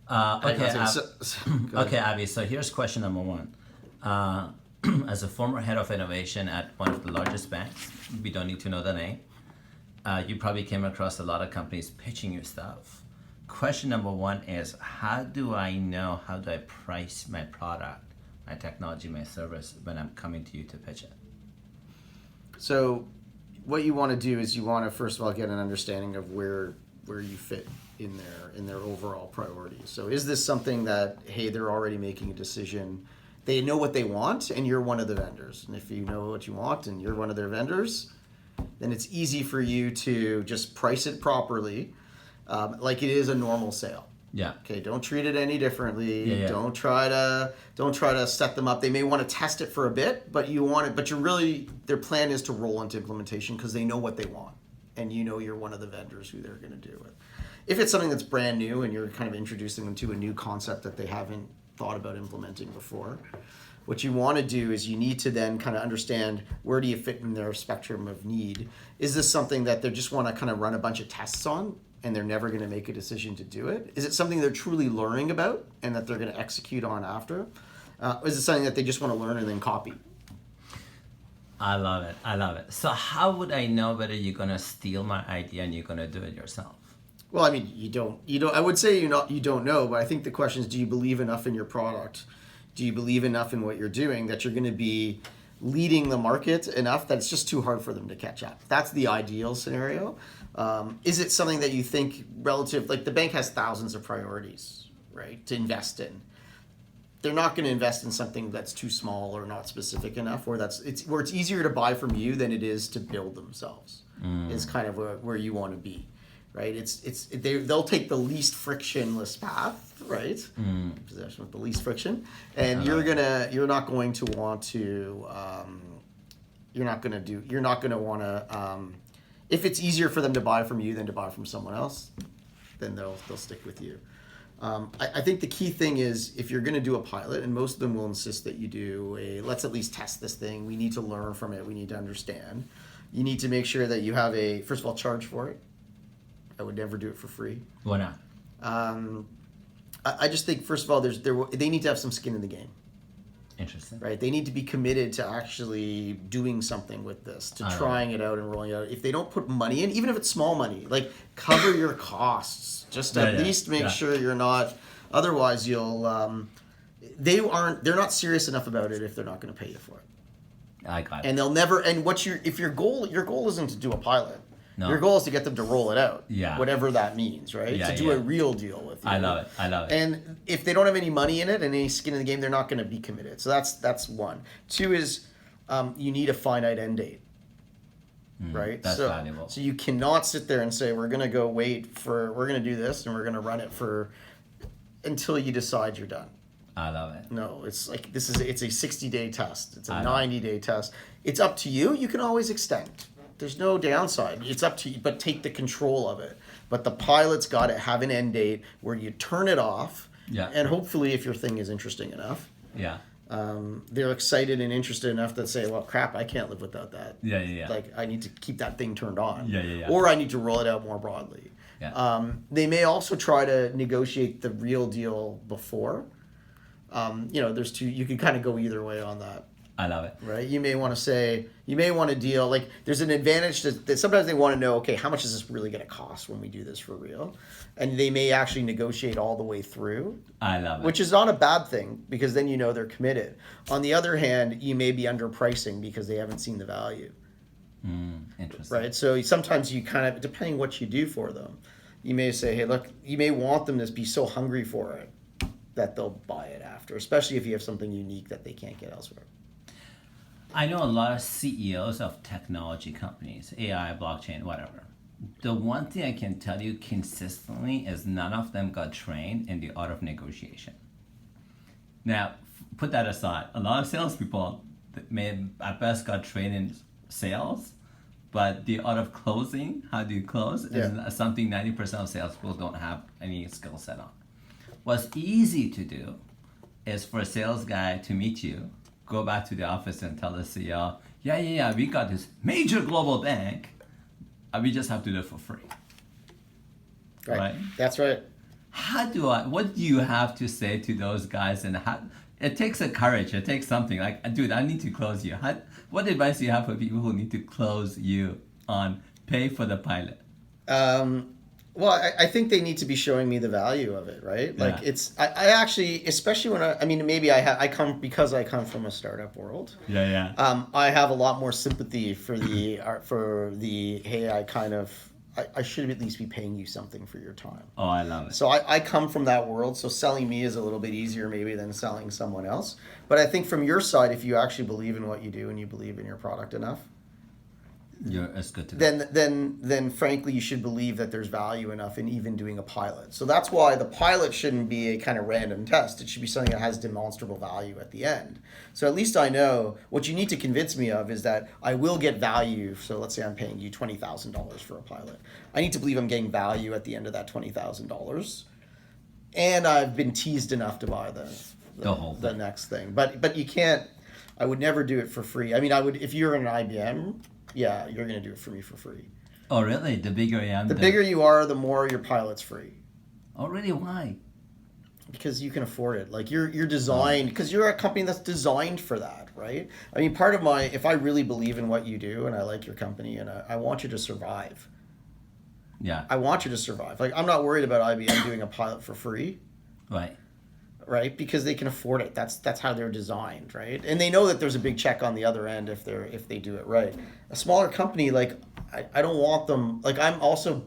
Okay, Go ahead. okay, Abby. So here's question number one. As a former head of innovation at one of the largest banks, we don't need to know the name. You probably came across a lot of companies pitching you stuff. Question number one is, how do I price my product, my technology, my service when I'm coming to you to pitch it? So what you want to do is you want to first of all get an understanding of where you fit in their overall priorities. So is this something that, hey, they're already making a decision, they know what they want, and you're one of the vendors. And if you know what you want and you're one of their vendors, then it's easy for you to just price it properly, like it is a normal sale. Yeah. Okay, don't treat it any differently. Yeah. Don't try to set them up. They may want to test it for a bit, but their plan is to roll into implementation because they know what they want. And you know you're one of the vendors who they're going to do it. If it's something that's brand new and you're kind of introducing them to a new concept that they haven't thought about implementing before, what you want to do is you need to then kind of understand where do you fit in their spectrum of need. Is this something that they just want to kind of run a bunch of tests on and they're never going to make a decision to do it? Is it something they're truly learning about and that they're going to execute on after? Is it something that they just want to learn and then copy? I love it. So how would I know whether you're going to steal my idea and you're going to do it yourself? Well, I mean, you don't. I would say you don't know, but I think the question is, do you believe enough in your product? Do you believe enough in what you're doing that you're going to be leading the market enough that it's just too hard for them to catch up? That's the ideal scenario. Is it something that you think relative, like the bank has thousands of priorities, right, to invest in? They're not going to invest in something that's too small or not specific enough, or where it's easier to buy from you than it is to build themselves. Is kind of where you want to be, right? They'll take the least frictionless path, right? Possession with the least friction, and you're not going to want to. You're not going to want to. If it's easier for them to buy from you than to buy from someone else, then they'll stick with you. I think the key thing is if you're going to do a pilot, and most of them will insist that you do let's at least test this thing. We need to learn from it. We need to understand. You need to make sure that you have first of all, charge for it. I would never do it for free. Why not? I just think, first of all, they need to have some skin in the game. Interesting. Right? They need to be committed to actually doing something with this, to trying it out and rolling it out. If they don't put money in, even if it's small money, like cover your costs. Just at least make sure you're not. Otherwise, they're not serious enough about it if they're not going to pay you for it. I got it. And they'll never. And your goal isn't to do a pilot. No. Your goal is to get them to roll it out. Yeah. Whatever that means, right? To do a real deal with you. I love it. And if they don't have any money in it and any skin in the game, they're not going to be committed. So that's one. Two is you need a finite end date. Right? That's valuable. So you cannot sit there and say, we're going to we're going to do this and we're going to run it until you decide you're done. I love it. No, it's like it's a 60-day test. It's a 90-day test. It's up to you. You can always extend. There's no downside. It's up to you, but take the control of it. But the pilot's got to have an end date where you turn it off. Yeah. And hopefully, if your thing is interesting enough, they're excited and interested enough to say, well, crap, I can't live without that. Yeah. Like, I need to keep that thing turned on. Yeah. Or I need to roll it out more broadly. Yeah. They may also try to negotiate the real deal before. There's two. You can kind of go either way on that. I love it. Right? You may want to deal, like, there's an advantage that sometimes they want to know, okay, how much is this really going to cost when we do this for real? And they may actually negotiate all the way through. I love it. Which is not a bad thing, because then you know they're committed. On the other hand, you may be underpricing because they haven't seen the value. Interesting. Right? So sometimes you kind of, depending what you do for them, you may say, hey, look, you may want them to be so hungry for it that they'll buy it after, especially if you have something unique that they can't get elsewhere. I know a lot of CEOs of technology companies, AI, blockchain, whatever. The one thing I can tell you consistently is none of them got trained in the art of negotiation. Now, put that aside. A lot of salespeople may at best got trained in sales, but the art of closing, how do you close, is something 90% of salespeople don't have any skill set on. What's easy to do is for a sales guy to meet you, go back to the office and tell the CEO, we got this major global bank, we just have to do it for free. Right? That's right. what do you have to say to those guys? And how, it takes a courage, it takes something. Like, dude, I need to close you. What advice do you have for people who need to close you on pay for the pilot? Well, I think they need to be showing me the value of it, right? Like Yeah. I actually, especially when I mean, maybe I come because I come from a startup world. Yeah, yeah. I have a lot more sympathy for hey, I should at least be paying you something for your time. Oh, I love it. So I come from that world, so selling me is a little bit easier maybe than selling someone else. But I think from your side, if you actually believe in what you do and you believe in your product enough, It's good to go. then frankly you should believe that there's value enough in even doing a pilot. So that's why the pilot shouldn't be a kind of random test. It should be something that has demonstrable value at the end. So at least I know what you need to convince me of is that I will get value. So let's say I'm paying you $20,000 for a pilot. I need to believe I'm getting value at the end of that $20,000, and I've been teased enough to buy The whole the thing. next thing. But you can't. I would never do it for free. I mean, I would if you're an IBM. Yeah, you're going to do it for me for free. Oh, really? The bigger I am, The bigger you are, the more your pilot's free. Oh, really? Why? Because you can afford it. Like you're designed, because you're a company that's designed for that, right? I mean, part of if I really believe in what you do and I like your company and I want you to survive. Yeah. I want you to survive. Like I'm not worried about IBM doing a pilot for free. Right. Right, because they can afford it. That's how they're designed, right? And they know that there's a big check on the other end if they do it right. A smaller company, like I don't want them. Like I'm also,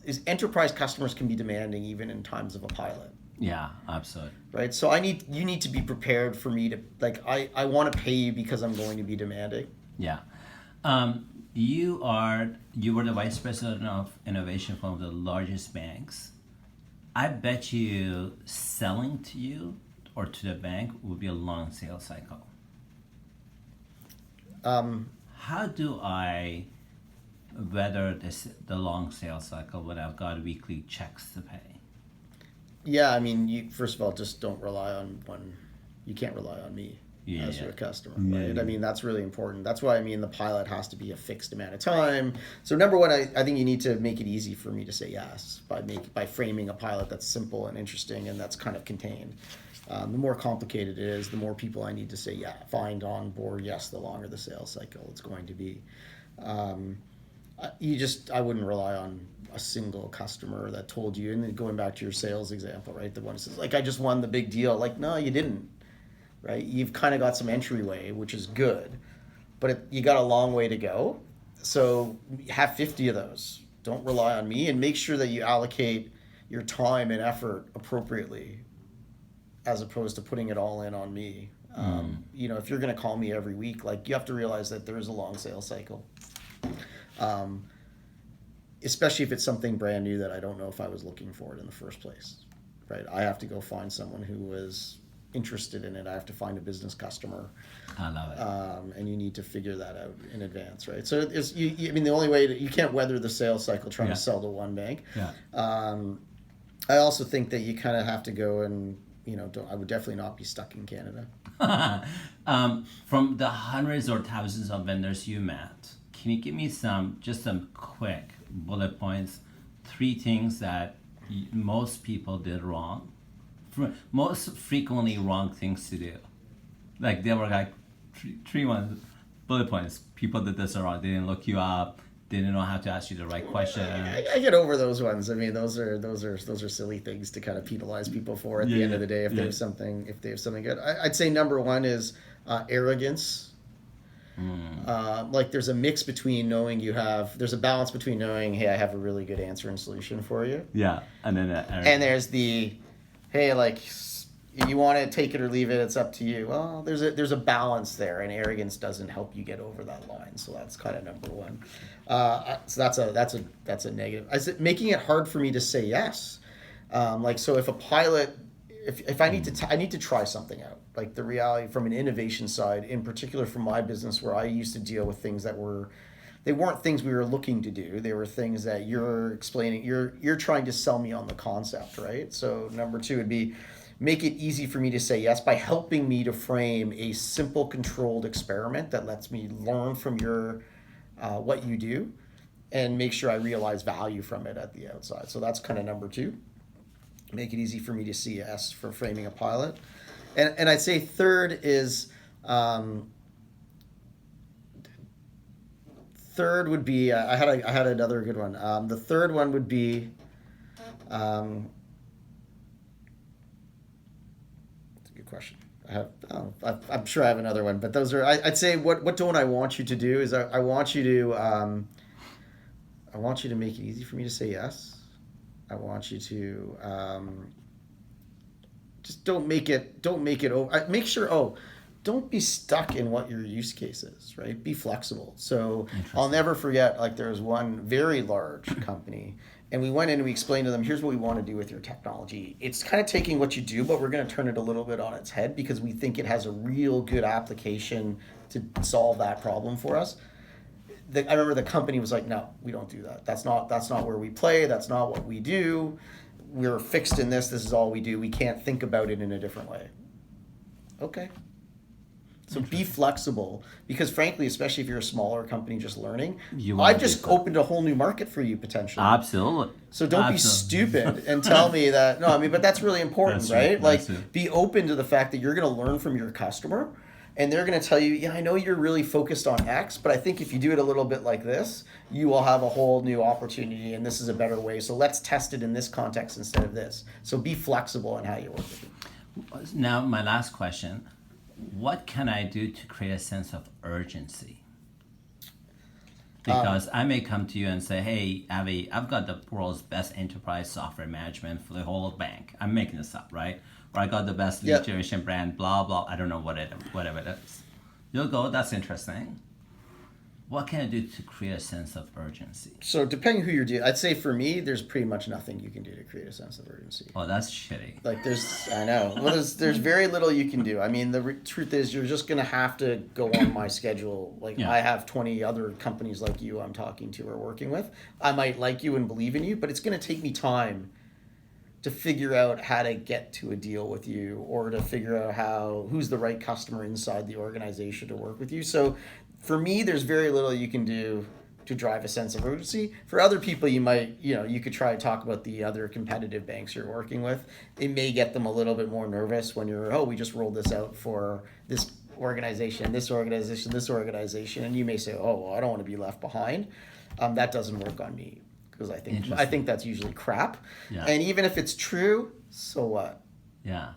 is enterprise customers can be demanding even in times of a pilot, Yeah, absolutely. right? So you need to be prepared for me to I want to pay you because I'm going to be demanding. Yeah. You were the vice president of innovation for one of the largest banks. I bet you selling to you or to the bank would be a long sales cycle. How do I weather the long sales cycle when I've got weekly checks to pay? Yeah, I mean, you first of all just don't rely on one. You can't rely on me Yeah, as yeah. your customer, Yeah, right? yeah. I mean, that's really important. That's why I mean the pilot has to be a fixed amount of time. So number one, I think you need to make it easy for me to say yes by framing a pilot that's simple and interesting and that's kind of contained. The more complicated it is, the more people I need to say find on board. Yes, the longer the sales cycle it's going to be. I wouldn't rely on a single customer that told you. And then going back to your sales example, right? The one that says like I just won the big deal. Like no, you didn't. Right? You've kind of got some entryway, which is good, but you got a long way to go. So have 50 of those. Don't rely on me and make sure that you allocate your time and effort appropriately as opposed to putting it all in on me. If you're going to call me every week, like you have to realize that there is a long sales cycle. Especially if it's something brand new that I don't know if I was looking for it in the first place, right? I have to go find someone who was interested in it. I have to find a business customer, I love it. and you need to figure that out in advance, right? So I mean, the only way you can't weather the sales cycle trying Yeah. to sell to one bank. Yeah. I also think that you kind of have to go and I would definitely not be stuck in Canada. From the hundreds or thousands of vendors you met, can you give me some quick bullet points, 3 things that most people did wrong? Most frequently wrong things to do. Like there were like three bullet points. People did this wrong. They didn't look you up. They didn't know how to ask you the right question. I get over those ones. I mean, those are silly things to kind of penalize people for at the end of the day if they have something good. I'd say number one is arrogance. Like there's a mix between there's a balance between knowing, hey, I have a really good answer and solution for you. Yeah, and then And there's the, hey, like you want to take it or leave it, it's up to you. Well, there's a balance there, and arrogance doesn't help you get over that line. So that's kind of number one. So that's a negative. Making it hard for me to say yes. So if a pilot, if I need to try something out, like the reality from an innovation side, in particular from my business where I used to deal with things that they weren't things we were looking to do. They were things that you're explaining. You're trying to sell me on the concept, right? So number 2 would be make it easy for me to say yes by helping me to frame a simple, controlled experiment that lets me learn from your what you do, and make sure I realize value from it at the outside. So that's kind of number 2. Make it easy for me to see yes for framing a pilot. And I'd say third is third would be I had another good one. The third one would be that's a good question. I'm sure I have another one, but those are I'd say what don't I want you to do is I want you to make it easy for me to say yes. I want you to just don't make it make sure don't be stuck in what your use case is, right? Be flexible. So I'll never forget, like there was one very large company and we went in and we explained to them, here's what we want to do with your technology. It's kind of taking what you do, but we're going to turn it a little bit on its head because we think it has a real good application to solve that problem for us. I remember the company was like, no, we don't do that. That's not where we play. That's not what we do. We're fixed in this. This is all we do. We can't think about it in a different way. Okay. So be flexible because frankly, especially if you're a smaller company just learning, I've just opened a whole new market for you potentially. Absolutely. So don't be stupid and tell me that, no, I mean, but that's really important, That's right? right. Like That's it. be open to the fact that you're going to learn from your customer and they're going to tell you, yeah, I know you're really focused on X, but I think if you do it a little bit like this, you will have a whole new opportunity and this is a better way. So let's test it in this context instead of this. So be flexible in how you work with it. Now, my last question. What can I do to create a sense of urgency? Because I may come to you and say, hey, Avi, I've got the world's best enterprise software management for the whole bank. I'm making this up, right? Or I got the best lead generation brand, blah, blah. I don't know whatever it is. You'll go, that's interesting. What can I do to create a sense of urgency? So depending who you're dealing, I'd say for me, there's pretty much nothing you can do to create a sense of urgency. Oh, that's shitty. Like I know. Well, there's very little you can do. I mean, the truth is you're just going to have to go on my schedule. Like I have 20 other companies like you I'm talking to or working with. I might like you and believe in you, but it's going to take me time to figure out how to get to a deal with you or to figure out who's the right customer inside the organization to work with you. So for me, there's very little you can do to drive a sense of urgency. For other people, you might, you could try to talk about the other competitive banks you're working with. It may get them a little bit more nervous when we just rolled this out for this organization, this organization, this organization. And you may say, oh, well, I don't want to be left behind. That doesn't work on me because I think that's usually crap. Yeah. And even if it's true, so what? Yeah.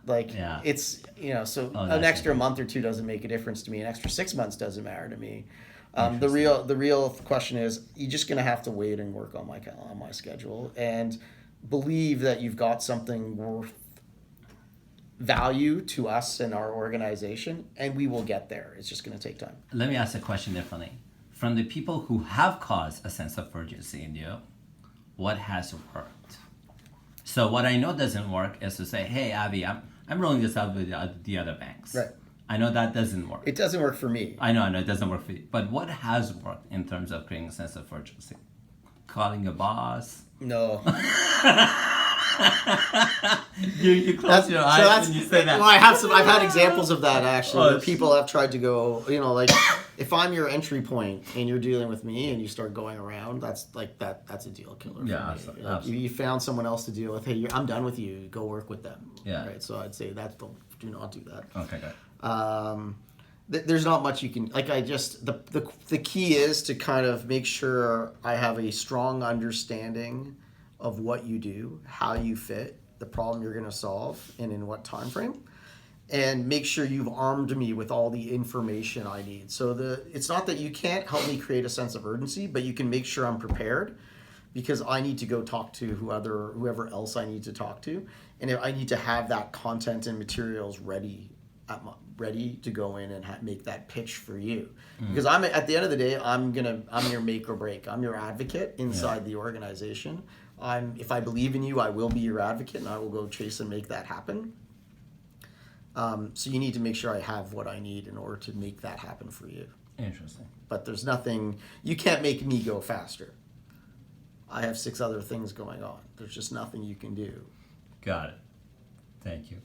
It's, so an extra month or two doesn't make a difference to me. An extra 6 months doesn't matter to me. The real question is you're just going to have to wait and work on my schedule and believe that you've got something worth value to us and our organization, and we will get there. It's just going to take time. Let me ask the question differently. From the people who have caused a sense of urgency in you, what has worked? So what I know doesn't work is to say, hey, Avi, I'm rolling this out with the other banks. Right. I know that doesn't work. It doesn't work for me. I know it doesn't work for you. But what has worked in terms of creating a sense of urgency? Calling your boss? No. you close your eyes and you say that. Well, I've had examples of that actually. Where people have tried to go, like if I'm your entry point and you're dealing with me and you start going around, that's a deal killer for me. Absolutely. You found someone else to deal with. Hey, I'm done with you. Go work with them. Yeah. Right. So I'd say do not do that. Okay, good. There's not much you can the key is to kind of make sure I have a strong understanding of what you do, how you fit, the problem you're going to solve, and in what time frame, and make sure you've armed me with all the information I need. So it's not that you can't help me create a sense of urgency, but you can make sure I'm prepared because I need to go talk to whoever else I need to talk to, and I need to have that content and materials ready to go in and make that pitch for you. Because at the end of the day, I'm your make or break. I'm your advocate inside the organization. If I believe in you, I will be your advocate and I will go chase and make that happen. So you need to make sure I have what I need in order to make that happen for you. Interesting. But there's nothing, you can't make me go faster. I have 6 other things going on. There's just nothing you can do. Got it. Thank you.